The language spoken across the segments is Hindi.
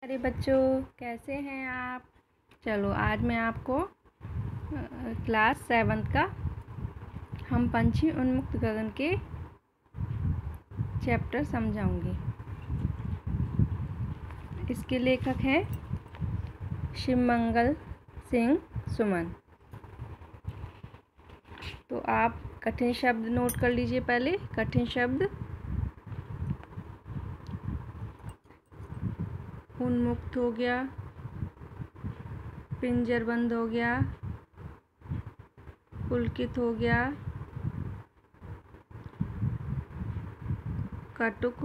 अरे बच्चों, कैसे हैं आप। चलो आज मैं आपको क्लास 7 का हम पंछी उन्मुक्त गगन के चैप्टर समझाऊंगी। इसके लेखक हैं शिवमंगल सिंह सुमन। तो आप कठिन शब्द नोट कर लीजिए। पहले कठिन शब्द उन्मुक्त हो गया, पिंजरबंद हो गया, पुलकित हो गया, कटुक,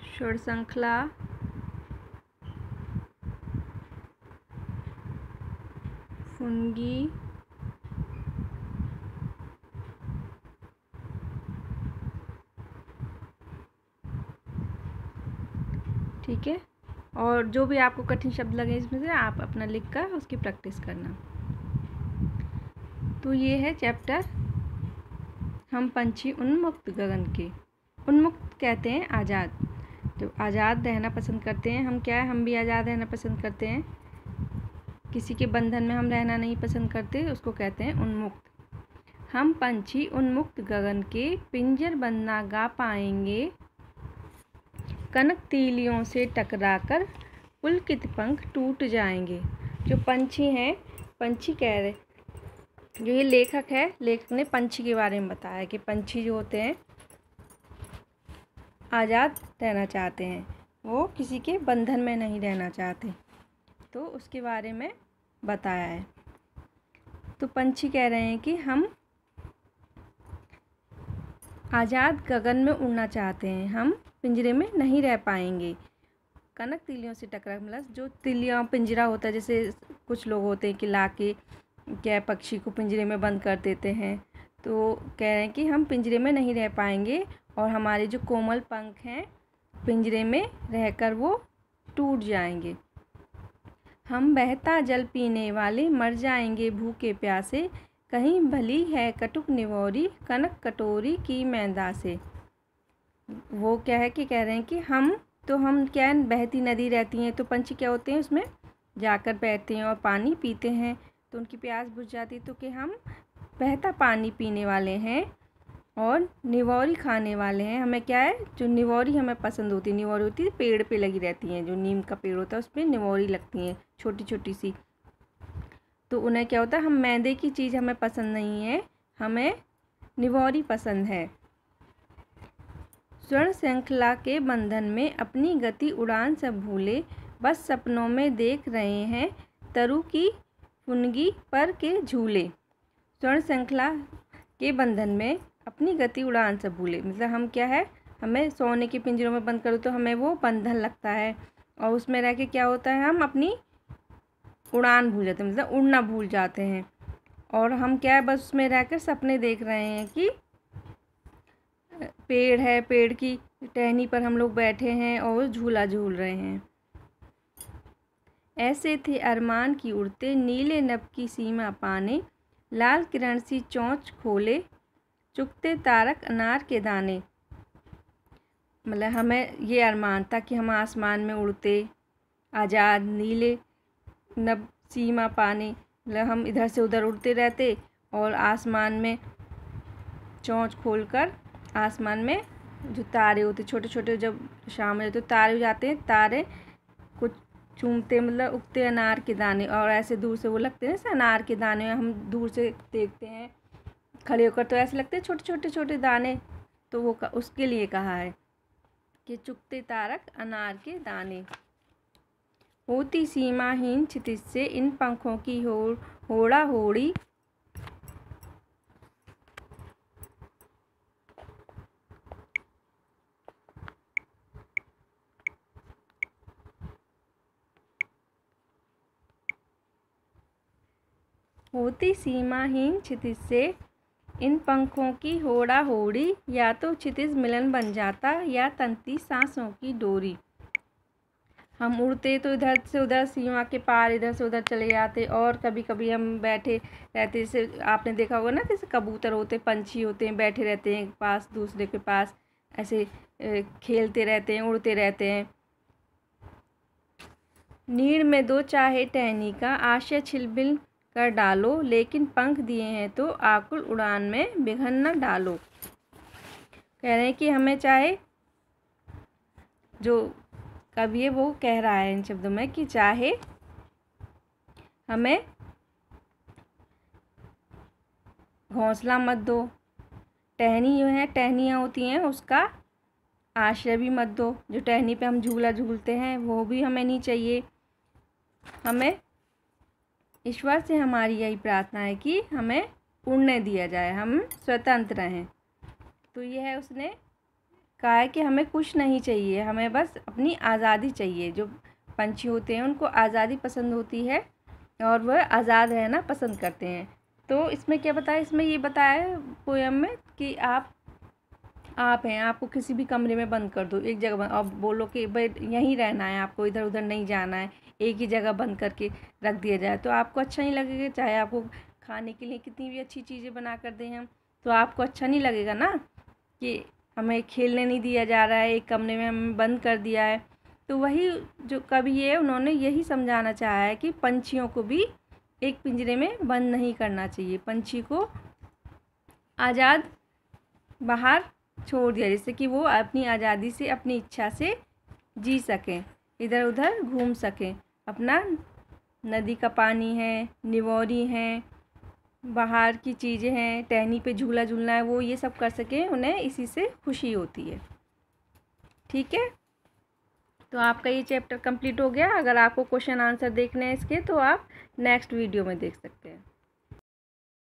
स्वर श्रृंखला, फुनगी, ठीक है। और जो भी आपको कठिन शब्द लगे इसमें से आप अपना लिख कर उसकी प्रैक्टिस करना। तो ये है चैप्टर हम पंछी उन्मुक्त गगन के। उन्मुक्त कहते हैं आज़ाद, तो आज़ाद रहना पसंद करते हैं। हम क्या है, हम भी आज़ाद रहना पसंद करते हैं। किसी के बंधन में हम रहना नहीं पसंद करते, उसको कहते हैं उन्मुक्त। हम पंछी उन्मुक्त गगन के, पिंजर बंद ना गा पाएंगे, कनक तीलियों से टकराकर पुलकित पंख टूट जाएंगे। जो पंछी हैं, पंछी कह रहे, जो ये लेखक है, लेखक ने पंछी के बारे में बताया कि पंछी जो होते हैं आज़ाद रहना चाहते हैं, वो किसी के बंधन में नहीं रहना चाहते, तो उसके बारे में बताया है। तो पंछी कह रहे हैं कि हम आज़ाद गगन में उड़ना चाहते हैं, हम पिंजरे में नहीं रह पाएंगे। कनक तिलियों से टकरा, मतलब जो तिलियाँ पिंजरा होता है, जैसे कुछ लोग होते हैं कि लाके क्या पक्षी को पिंजरे में बंद कर देते हैं, तो कह रहे हैं कि हम पिंजरे में नहीं रह पाएंगे और हमारे जो कोमल पंख हैं पिंजरे में रहकर वो टूट जाएंगे। हम बहता जल पीने वाले मर जाएंगे भूखे प्यासे, कहीं भली है कटुक निवौरी कनक कटोरी की मैदा से। वो क्या है कि कह रहे हैं कि हम क्या है, बहती नदी रहती हैं, तो पंछी क्या होते हैं उसमें जाकर बैठते हैं और पानी पीते हैं, तो उनकी प्यास बुझ जाती है। तो कि हम बहता पानी पीने वाले हैं और निवौरी खाने वाले हैं। हमें क्या है, जो निवौरी हमें पसंद होती है, निवौरी होती है पेड़ पे लगी रहती हैं, जो नीम का पेड़ होता है उस पर निवौरी लगती हैं छोटी छोटी सी, तो उन्हें क्या होता है, हम मैदे की चीज़ हमें पसंद नहीं है, हमें निवौरी पसंद है। स्वर्ण श्रृंखला के बंधन में अपनी गति उड़ान सब भूले, बस सपनों में देख रहे हैं तरु की फुनगी पर के झूले। स्वर्ण श्रृंखला के बंधन में अपनी गति उड़ान सब भूले, मतलब हम क्या है, हमें सोने के पिंजरों में बंद करो तो हमें वो बंधन लगता है, और उसमें रह के क्या होता है, हम अपनी उड़ान भूल जाते हैं, मतलब उड़ना भूल जाते हैं। और हम क्या है, बस उसमें रहकर सपने देख रहे हैं कि पेड़ है, पेड़ की टहनी पर हम लोग बैठे हैं और झूला झूल रहे हैं। ऐसे थे अरमान की उड़ते, नीले नभ की सीमा पाने, लाल किरण सी चोंच खोले, चुगते तारक अनार के दाने। मतलब हमें ये अरमान था कि हम आसमान में उड़ते, आज़ाद, नीले नभ सीमा पाने, मतलब हम इधर से उधर उड़ते रहते और आसमान में चोंच खोलकर आसमान में जो तारे होते छोटे छोटे, जब शाम में तो तारे हो जाते हैं, तारे कुछ चूमते, मतलब उगते अनार के दाने, और ऐसे दूर से वो लगते हैं जैसे अनार के दाने, हम दूर से देखते हैं खड़े होकर तो ऐसे लगते हैं छोटे छोटे दाने, तो वो उसके लिए कहा है कि चुगते तारक अनार के दाने। होती सीमाहीन क्षितिज से इन पंखों की होड़ा होड़ी, होती सीमाहीन क्षितिज से इन पंखों की होड़ा होड़ी, या तो क्षितिज मिलन बन जाता या तंती सांसों की डोरी। हम उड़ते तो इधर से उधर सीमा के पार इधर से उधर चले जाते, और कभी कभी हम बैठे रहते, जैसे आपने देखा होगा ना, जैसे कबूतर होते, पंछी होते हैं, बैठे रहते हैं पास दूसरे के पास, ऐसे खेलते रहते हैं, उड़ते रहते हैं। नीड़ में दो चाहे टहनी का, आशय छिलबिल कर डालो, लेकिन पंख दिए हैं तो आकुल उड़ान में बिघन न डालो। कह रहे हैं कि हमें चाहे, जो कवि है वो कह रहा है इन शब्दों में कि चाहे हमें घोंसला मत दो, टहनी जो है, टहनियाँ होती हैं, उसका आश्रय भी मत दो। जो टहनी पे हम झूला झूलते हैं वो भी हमें नहीं चाहिए। हमें ईश्वर से हमारी यही प्रार्थना है कि हमें उड़ने दिया जाए, हम स्वतंत्र रहें। तो यह उसने कहा है कि हमें कुछ नहीं चाहिए, हमें बस अपनी आज़ादी चाहिए। जो पंछी होते हैं उनको आज़ादी पसंद होती है और वह आज़ाद रहना पसंद करते हैं। तो इसमें क्या बताया, इसमें ये बताया है पोयम में कि आप हैं, आपको किसी भी कमरे में बंद कर दो, एक जगह बंद, और बोलो कि भाई यहीं रहना है, आपको इधर उधर नहीं जाना है, एक ही जगह बंद करके रख दिया जाए तो आपको अच्छा नहीं लगेगा। चाहे आपको खाने के लिए कितनी भी अच्छी चीज़ें बना कर दें हम, तो आपको अच्छा नहीं लगेगा ना कि हमें खेलने नहीं दिया जा रहा है, एक कमरे में हमें बंद कर दिया है। तो वही जो कवि है उन्होंने यही समझाना चाहा है कि पंछियों को भी एक पिंजरे में बंद नहीं करना चाहिए, पंछी को आज़ाद बाहर छोड़ दिया, जिससे कि वो अपनी आज़ादी से, अपनी इच्छा से जी सकें, इधर उधर घूम सकें, अपना नदी का पानी है, निवोरी हैं, बाहर की चीज़ें हैं, टहनी पे झूला झूलना है, वो ये सब कर सकें, उन्हें इसी से खुशी होती है। ठीक है, तो आपका ये चैप्टर कंप्लीट हो गया। अगर आपको क्वेश्चन आंसर देखने हैं इसके तो आप नेक्स्ट वीडियो में देख सकते हैं।